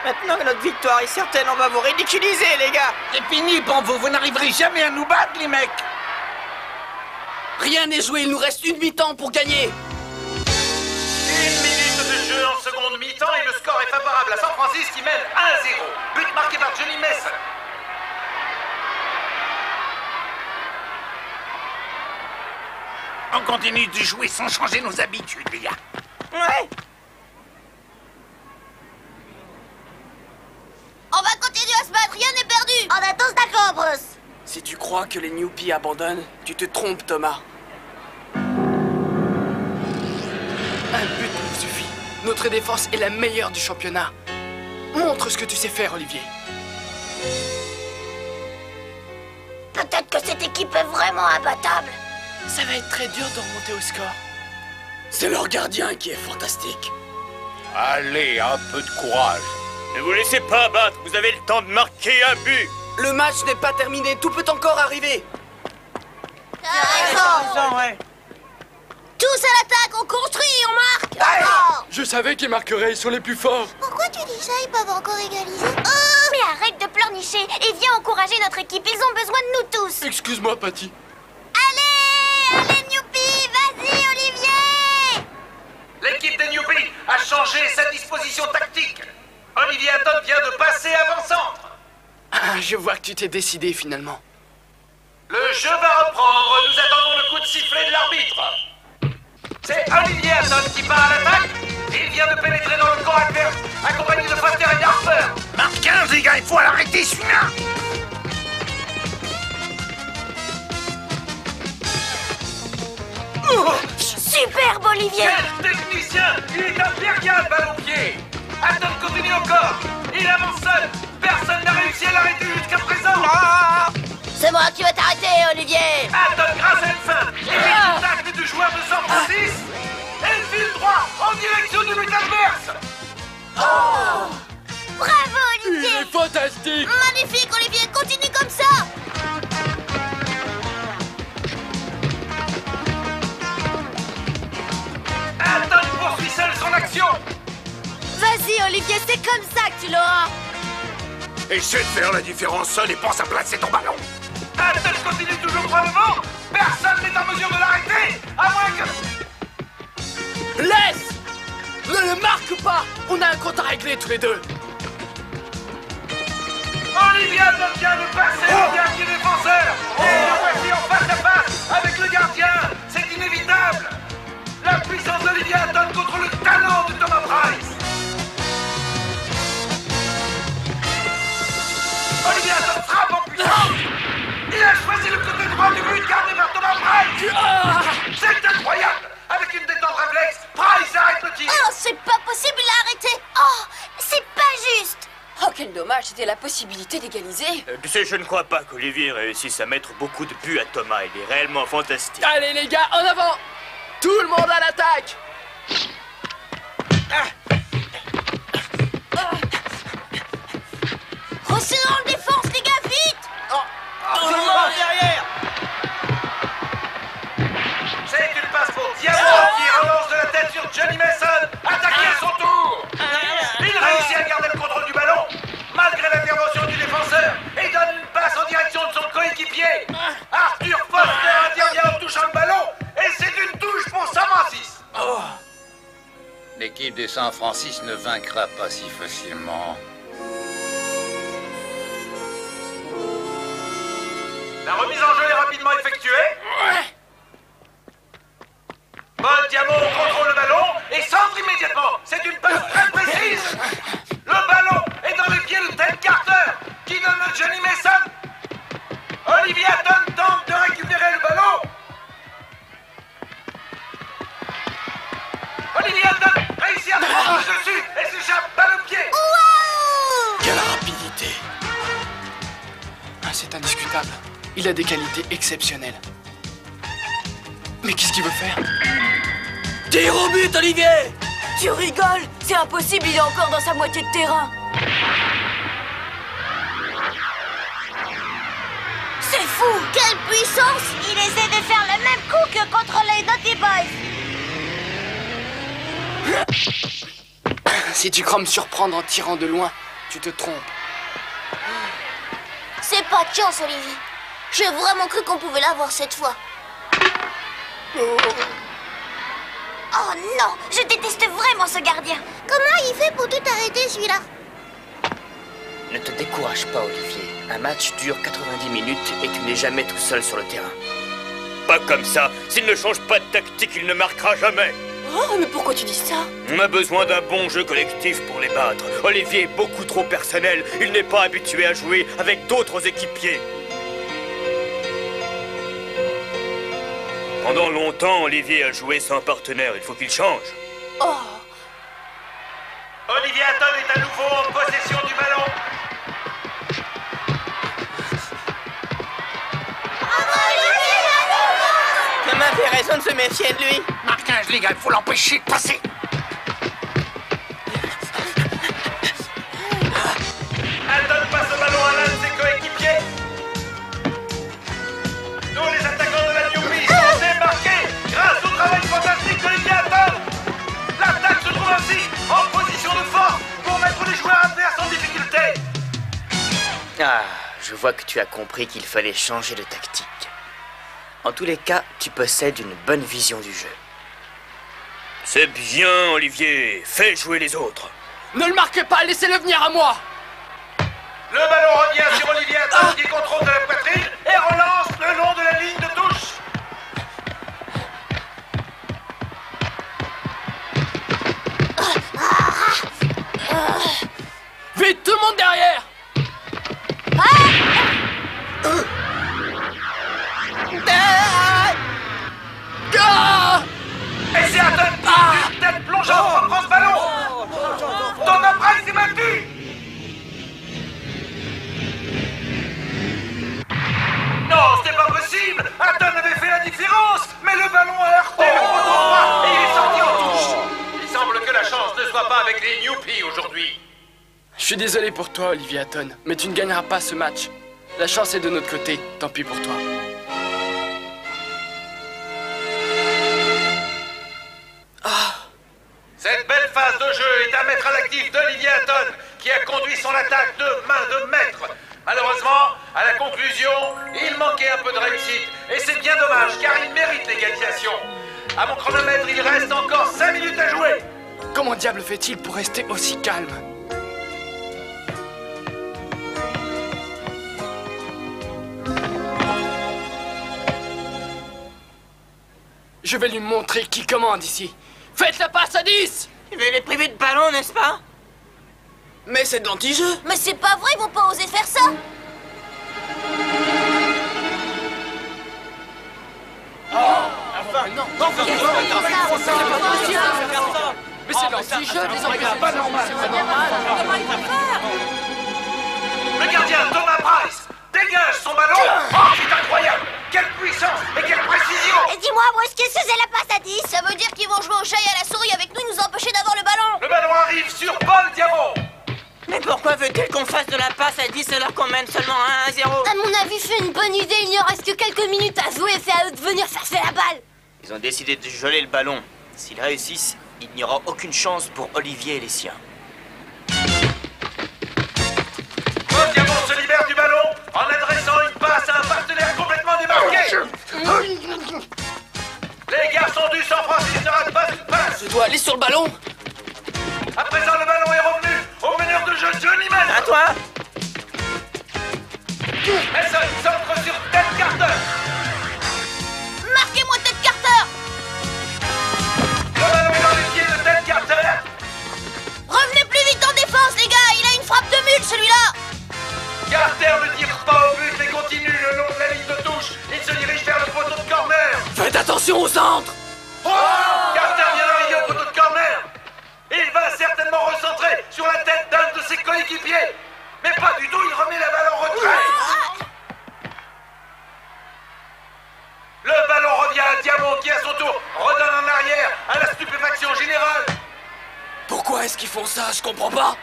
Maintenant que notre victoire est certaine, on va vous ridiculiser, les gars. C'est fini pour vous, vous n'arriverez jamais à nous battre, les mecs. Rien n'est joué, il nous reste une mi-temps pour gagner. 1 minute de jeu en seconde mi-temps et le score est favorable à San Francisco qui mène 1-0. But marqué par Johnny Mason. On continue de jouer sans changer nos habitudes, les gars. Ouais. On va continuer à se battre, rien n'est perdu. On est tous d'accord, Bruce. Si tu crois que les Newpies abandonnent, tu te trompes, Thomas. Un but nous suffit. Notre défense est la meilleure du championnat. Montre ce que tu sais faire, Olivier. Peut-être que cette équipe est vraiment imbattable. Ça va être très dur de remonter au score. C'est leur gardien qui est fantastique. Allez, un peu de courage. Ne vous laissez pas abattre, vous avez le temps de marquer un but. Le match n'est pas terminé, tout peut encore arriver. T'as raison. Ouais. Tous à l'attaque, on construit, on marque. D'accord. Je savais qu'ils marqueraient, ils sont les plus forts. Pourquoi tu dis ça? Ils peuvent encore égaliser. Mais arrête de pleurnicher et viens encourager notre équipe. Ils ont besoin de nous tous. Excuse-moi, Patty. Allez, Newpie, vas-y, Olivier. L'équipe des Newpies a changé sa disposition tactique. Olivier Hatton vient de passer avant-centre. Ah, je vois que tu t'es décidé finalement. Le jeu va reprendre. Nous attendons le coup de sifflet de l'arbitre. C'est Olivier Hatton qui part à l'attaque. Il vient de pénétrer dans le camp adverse, accompagné de Foster et d'Harper. Marque 15, les gars, il faut l'arrêter, celui-là. Superbe, Olivier. Quel technicien! Il est impérial, balle au pied. Hatton continue encore. Il avance seul. Personne n'a réussi à l'arrêter jusqu'à présent. C'est moi qui vais t'arrêter, Olivier. Hatton, grâce à une feinte, évite le tacle du joueur de San Francisco. Elle file droit en direction du but adverse. Bravo, Olivier. Fantastique. Magnifique, Olivier. Continue comme ça. Hatton poursuit seul son action. Vas-y, Olivier, c'est comme ça que tu l'auras. Essaie de faire la différence seul et pense à placer ton ballon. Hatton continue toujours droit devant. Personne n'est en mesure de l'arrêter, à moins que... Laisse. Ne le marque pas. On a un compte à régler tous les deux. Olivier Hatton vient de passer le dernier défenseur. Et le voici en face à face avec le gardien. C'est inévitable. La puissance d'Olivier Hatton contre le talent de Thomas Price. Olivier Hatton frappe en puissance. Il a choisi le côté droit du but gardé par Thomas Price. C'est incroyable. Avec une détente réflexe, Price arrête le tir. Oh, c'est pas possible, il a arrêté. Oh, c'est pas juste. Oh, quel dommage, c'était la possibilité d'égaliser. Tu sais, je ne crois pas qu'Olivier réussisse à mettre beaucoup de buts à Thomas. Il est réellement fantastique. Allez les gars, en avant. Tout le monde à l'attaque. Resserrons en défense, les gars, vite. Tout le monde derrière. C'est une passe pour Diallo qui relance de la tête sur Johnny Mason. Attaqué à son tour. Il réussit à garder le contrôle du ballon malgré l'intervention du défenseur et donne une passe en direction de son coéquipier. Arthur Foster intervient en touchant le ballon et c'est une touche pour San Francisco. L'équipe de San Francisco ne vaincra pas si facilement. La remise en jeu est rapidement effectuée. Paul Diamond contrôle le ballon et centre immédiatement. C'est une passe très précise. Le ballon est dans les pieds de Ted Carter qui donne à Johnny Mason. Olivier Hatton tente de récupérer le ballon. Olivier Hatton réussit à prendre le dessus et s'échappe balle au pied. Quelle rapidité. Ah, c'est indiscutable. Il a des qualités exceptionnelles. Mais qu'est-ce qu'il veut faire? Tire au but, Olivier! Tu rigoles? C'est impossible, il est encore dans sa moitié de terrain. C'est fou. Quelle puissance. Il essaie de faire le même coup que contre les Naughty Boys. Si tu crois me surprendre en tirant de loin, tu te trompes. C'est pas de chance, Olivier. J'ai vraiment cru qu'on pouvait l'avoir cette fois. Oh non, je déteste vraiment ce gardien. Comment il fait pour tout arrêter, celui-là? Ne te décourage pas, Olivier. Un match dure 90 minutes et tu n'es jamais tout seul sur le terrain. Pas comme ça. S'il ne change pas de tactique, il ne marquera jamais. Oh, mais pourquoi tu dis ça? On a besoin d'un bon jeu collectif pour les battre. Olivier est beaucoup trop personnel. Il n'est pas habitué à jouer avec d'autres équipiers. Pendant longtemps, Olivier a joué sans partenaire. Il faut qu'il change. Oh. Olivier Hatton est à nouveau en possession du ballon. Tom avait raison de se méfier de lui. Marquage, les gars, il faut l'empêcher de passer. Hatton passe le ballon à l'un de ses coéquipiers. Tous les attaquants de la Newbie sont démarqués grâce au travail fantastique d'Olivier Hatton. L'attaque se trouve ainsi en position de force pour mettre les joueurs adverses en difficulté. Ah, je vois que tu as compris qu'il fallait changer de tactique. En tous les cas, tu possèdes une bonne vision du jeu. C'est bien, Olivier. Fais jouer les autres. Ne le marquez pas, laissez-le venir à moi. Le ballon revient sur Olivier Hatton qui contrôle de la poitrine et relance le long de la ligne de touche. Vite, tout le monde derrière. Ah! Et c'est Hatton qui, tête plongeante, reprend ce ballon. Thomas Price est battu. Non, c'était pas possible. Hatton avait fait la différence, mais le ballon a heurté le poteau droit et il est sorti en touche. Il semble que la chance ne soit pas avec les Newpies aujourd'hui. Je suis désolé pour toi, Olivier Hatton, mais tu ne gagneras pas ce match. La chance est de notre côté, tant pis pour toi. Cette belle phase de jeu est à mettre à l'actif d'Olivier Hatton, qui a conduit son attaque de main de maître. Malheureusement, à la conclusion, il manquait un peu de réussite. Et c'est bien dommage, car il mérite l'égalisation. À mon chronomètre, il reste encore 5 minutes à jouer. Comment diable fait-il pour rester aussi calme? Je vais lui montrer qui commande ici. Faites la passe à 10! Tu veux les priver de ballon, n'est-ce pas? Mais c'est d'anti-jeu. Mais c'est pas vrai, ils vont pas oser faire ça. Enfin, non. Mais c'est d'anti-jeu, les enfants. Pas normal. Le gardien Thomas Price dégage son ballon. Oh, c'est incroyable. Quelle puissance et quelle précision. Et dis-moi, où est-ce que c'est la passe à 10? Ça veut dire qu'ils vont jouer au chat et à la souris avec nous et nous empêcher d'avoir le ballon. Le ballon arrive sur Paul Diamant. Mais pourquoi veut-il qu'on fasse de la passe à 10 alors qu'on mène seulement 1-0? À mon avis, c'est une bonne idée. Il n'y en reste que quelques minutes à jouer et c'est à eux de venir chercher la balle. Ils ont décidé de geler le ballon. S'ils réussissent, il n'y aura aucune chance pour Olivier et les siens. Paul Diamant se libère du ballon en adressant une passe à un partenaire complètement démarqué. Les garçons du San Francisco ne ratent pas une passe. Je dois aller sur le ballon. À présent, le ballon est revenu au meneur de jeu Johnny Mason. À toi! Mason centre sur Ted Carter. Marquez-moi Ted Carter. Le ballon est dans les pieds de Ted Carter. Revenez plus vite en défense, les gars. Il a une frappe de mule, celui-là. Carter ne tire pas au but mais continue le long de la ligne de touche. Il se dirige vers le poteau de corner. Faites attention au centre. Carter vient d'arriver au poteau de corner. Il va certainement recentrer sur la tête d'un de ses coéquipiers. Mais pas du tout, il remet la balle en retrait. Le ballon revient à Diamant qui à son tour redonne en arrière à la stupéfaction générale. Pourquoi est-ce qu'ils font ça? Je comprends pas.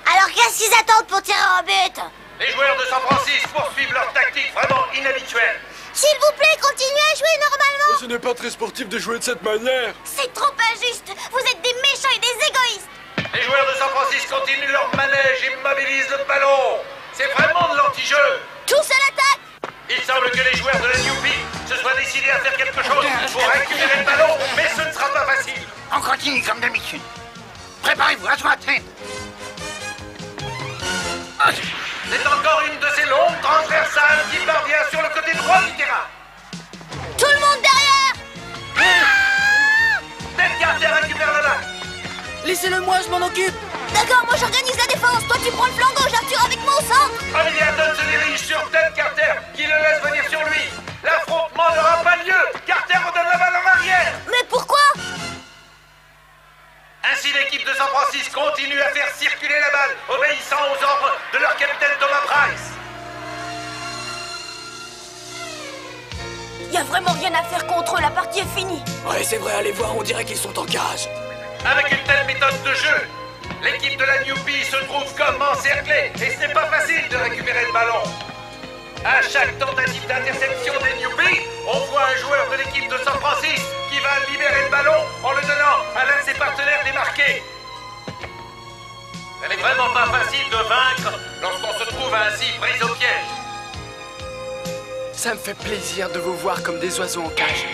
Alors qu'est-ce qu'ils attendent pour tirer un but? Les joueurs de San Francisco poursuivent leur tactique vraiment inhabituelle. S'il vous plaît, continuez à jouer normalement. Ce n'est pas très sportif de jouer de cette manière. C'est trop injuste. Vous êtes des méchants et joueurs de San Francisco continuent leur manège et mobilisent le ballon. C'est vraiment de l'anti-jeu. Tous à l'attaque! Il semble que les joueurs de la Newbie se soient décidés à faire quelque chose pour récupérer le ballon, mais ce ne sera pas facile. On continue comme d'habitude. Préparez-vous, à droite, hein. C'est encore une de ces longues transversales qui parvient sur le côté droit du terrain. Tout le monde derrière! Ted Carter récupère la balle. Laissez-le moi, je m'en occupe. D'accord, moi j'organise la défense. Toi tu prends le flanc gauche, Arthur, avec moi au centre. Olivia Hatton se dirige sur Ted Carter, qui le laisse venir sur lui. L'affrontement n'aura pas lieu. Carter redonne la balle en arrière. Mais pourquoi? Ainsi, l'équipe de San Francisco continue à faire circuler la balle, obéissant aux ordres de leur capitaine Thomas Price. Y a vraiment rien à faire contre eux, la partie est finie. Ouais, c'est vrai, allez voir, on dirait qu'ils sont en cage. Avec une telle méthode de jeu, l'équipe de la Newbie se trouve comme encerclée et ce n'est pas facile de récupérer le ballon. À chaque tentative d'interception des Newbie, on voit un joueur de l'équipe de San Francisco qui va libérer le ballon en le donnant à l'un de ses partenaires démarqués. Ce n'est vraiment pas facile de vaincre lorsqu'on se trouve ainsi pris au piège. Ça me fait plaisir de vous voir comme des oiseaux en cage.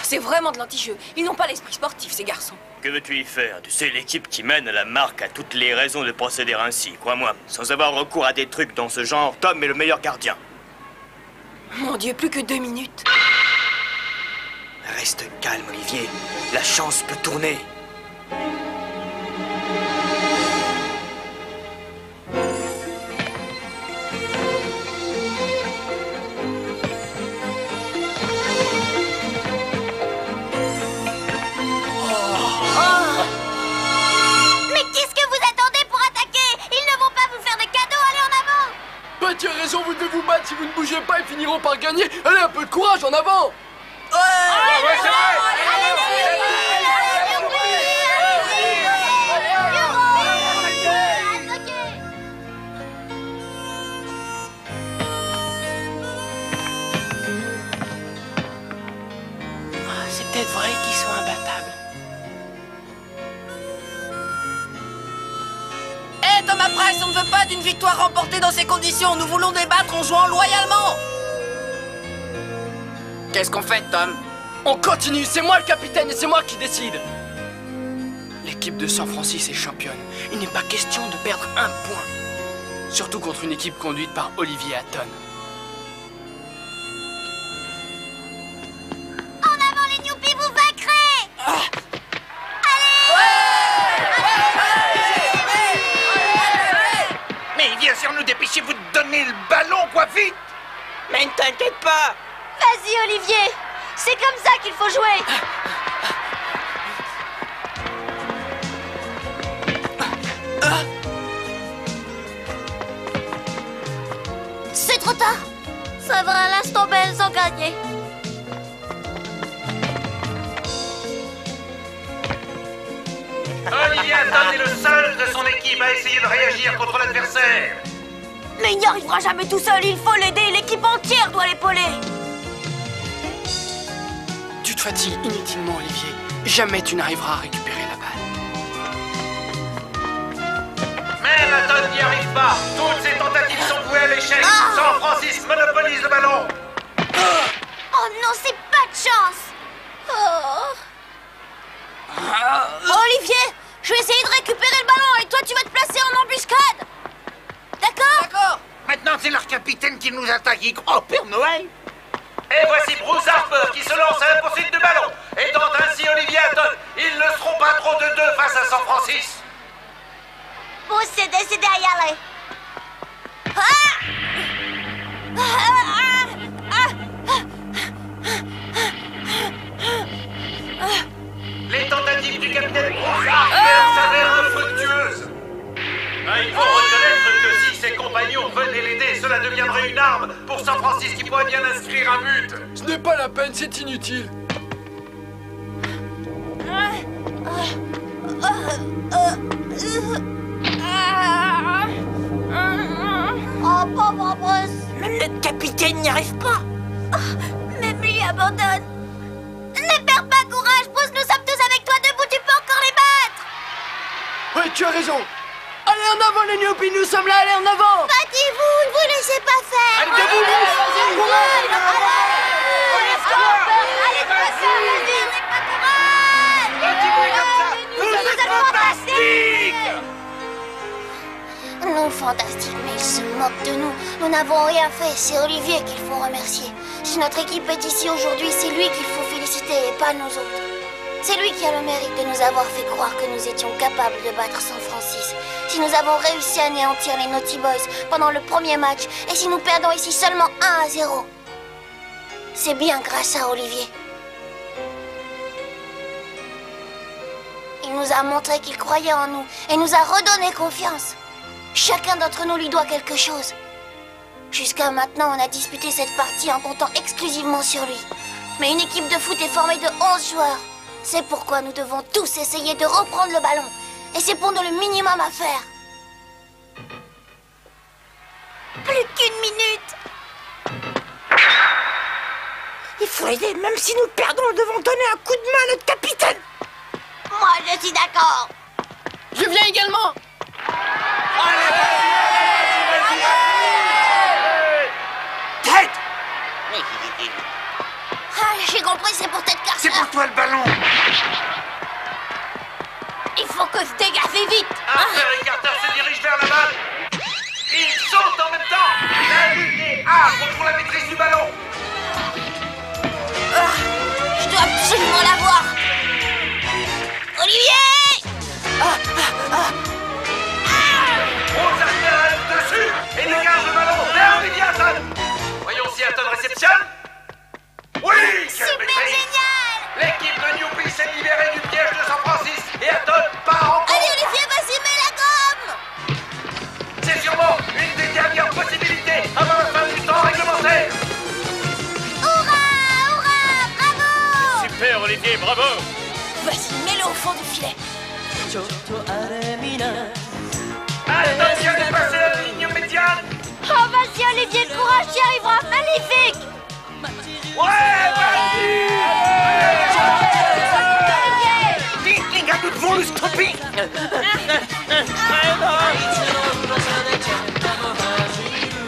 C'est vraiment de l'anti-jeu. Ils n'ont pas l'esprit sportif, ces garçons. Que veux-tu y faire? Tu sais, l'équipe qui mène la marque a toutes les raisons de procéder ainsi, crois-moi. Sans avoir recours à des trucs dans ce genre, Tom est le meilleur gardien. Mon Dieu, plus que 2 minutes. Reste calme, Olivier. La chance peut tourner. Mais qu'est-ce que vous attendez pour attaquer? Ils ne vont pas vous faire de cadeaux, allez en avant! Bah, tu as raison, vous devez vous battre. Si vous ne bougez pas, ils finiront par gagner. Allez, un peu de courage, en avant! C'est peut-être vrai qu'ils sont imbattables. Hé, Thomas Price, on ne veut pas d'une victoire remportée dans ces conditions. Nous voulons débattre en jouant loyalement. Qu'est-ce qu'on fait, Tom? On continue, c'est moi le capitaine et c'est moi qui décide. L'équipe de San Francisco est championne. Il n'est pas question de perdre un point. Surtout contre une équipe conduite par Olivier Hatton. En avant les Newbie, vous vaincrez! Mais bien sûr, nous dépêchez-vous de donner le ballon, quoi, vite! Mais ne t'inquiète pas. Vas-y, Olivier! C'est comme ça qu'il faut jouer! C'est trop tard! Ça va à l'instant belle sans gagner. Olivier Hatton est le seul de son équipe à essayer de réagir contre l'adversaire. Mais il n'y arrivera jamais tout seul. Il faut l'aider. L'équipe entière doit l'épauler. Tu te fatigues inutilement, Olivier. Jamais tu n'arriveras à récupérer la balle. Même Hatton n'y arrive pas. Toutes ses tentatives sont vouées à l'échec. San Francisco monopolise le ballon. Oh non, c'est pas de chance! Oh. Olivier, je vais essayer de récupérer le ballon et toi tu vas te placer en embuscade. D'accord? D'accord. Maintenant, c'est leur capitaine qui nous attaque. Il croit au Père Noël. Et voici Bruce Harper qui se lance à la poursuite du ballon, aidant ainsi Olivier Hatton. Ils ne seront pas trop de deux face à San Francisco. Bon, c'est décidé à y aller. Les tentatives du capitaine Bruce Harper s'avèrent infructueuses. Il faut reconnaître que si ses compagnons venaient l'aider, cela deviendrait une arme pour San Francisco qui pourrait bien inscrire un but. Ce n'est pas la peine, c'est inutile. Oh, pauvre Bruce. Le capitaine n'y arrive pas. Même lui abandonne. Ne perds pas courage, Bruce Tu as raison. Allez en avant les Newbies, nous sommes là, allez en avant. Battez-vous, ne vous laissez pas faire. Allez, debout, Allez, courage. Nous, fantastiques, mais ils se moquent de nous. Nous n'avons rien fait, c'est Olivier qu'il faut remercier. Si notre équipe est ici aujourd'hui, c'est lui qu'il faut féliciter et pas nous autres. C'est lui qui a le mérite de nous avoir fait croire que nous étions capables de battre San Francisco. Si nous avons réussi à anéantir les Naughty Boys pendant le premier match, et si nous perdons ici seulement 1-0, c'est bien grâce à Olivier. Il nous a montré qu'il croyait en nous et nous a redonné confiance. Chacun d'entre nous lui doit quelque chose. Jusqu'à maintenant, on a disputé cette partie en comptant exclusivement sur lui. Mais une équipe de foot est formée de 11 joueurs. C'est pourquoi nous devons tous essayer de reprendre le ballon. Et c'est pour nous le minimum à faire. Plus qu'une minute. Il faut aider, même si nous perdons, nous devons donner un coup de main à notre capitaine. Moi, je suis d'accord. Je viens également. Tête! Ah, j'ai compris, c'est pour Ted Carter. C'est pour toi le ballon! Il faut que se dégager vite. Arthur et Carter se dirigent vers la balle. Ils sautent en même temps. La ligne est âpre pour la maîtrise du ballon. Je dois absolument la voir. Olivier! On s'accélère dessus et dégage le ballon vers Olivier Hatton. Voyons si Hatton réceptionne. Oui, quelle Super maîtrise! génial! L'équipe de Newbie s'est libérée du piège de San Francisco et Hatton part en Allez, course. Olivier, vas-y, mets la gomme! C'est sûrement une des dernières possibilités avant la fin du temps réglementaire. Hurrah! Hurrah! Bravo! Super, Olivier, bravo. Vas-y, mets-le au fond du filet. Hatton vient de passer la ligne médiane. Oh, vas-y, Olivier, le courage, tu y arriveras. Magnifique! Ouais, vas-y! Les gars, nous devons le stopper.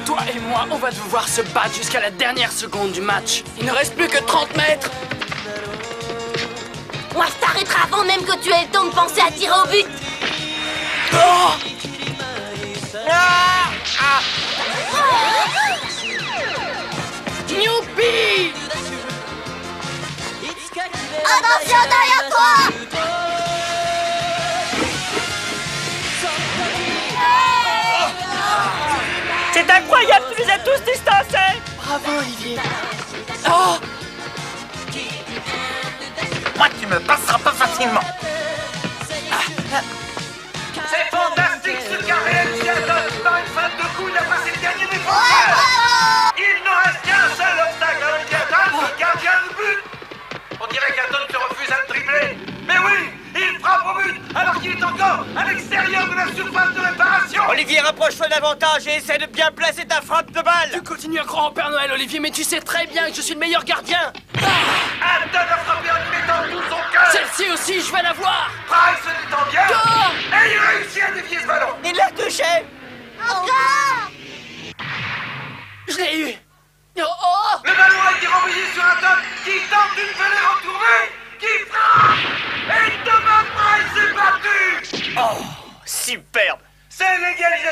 Toi et moi, on va devoir se battre jusqu'à la dernière seconde du match. Il ne reste plus que 30 mètres. Moi, je t'arrêterai avant même que tu aies le temps de penser à tirer au but. Oh! Youpi! Attention derrière toi! C'est incroyable, tu les as tous distancés. Bravo, Olivier. Oh! Moi, tu me passeras pas facilement! C'est fantastique ce qu'a réalisé Hatton dans une fin de coups, il a passé le dernier défenseur. Il ne reste qu'un seul obstacle à Olivier Hatton, le gardien de but. On dirait qu'Hatton se refuse à le dribbler. Mais oui, il frappe au but alors qu'il est encore à l'extérieur de la surface de réparation. Olivier, rapproche-toi davantage et essaie de bien placer ta frappe de balle. Tu continues à croire en Père Noël, Olivier, mais tu sais très bien que je suis le meilleur gardien. Hatton a frappé en y mettant tout son cœur. Celle-ci aussi, je vais la voir. Price se détend bien. Go! Et il réussit à dévier ce ballon. Il l'a touché. Encore! Je l'ai eu. Oh, oh! Le ballon a été renvoyé sur Hatton qui tente une volée retournée, qui frappe. Et Thomas Price est battu. Oh, superbe. C'est l'égalisation.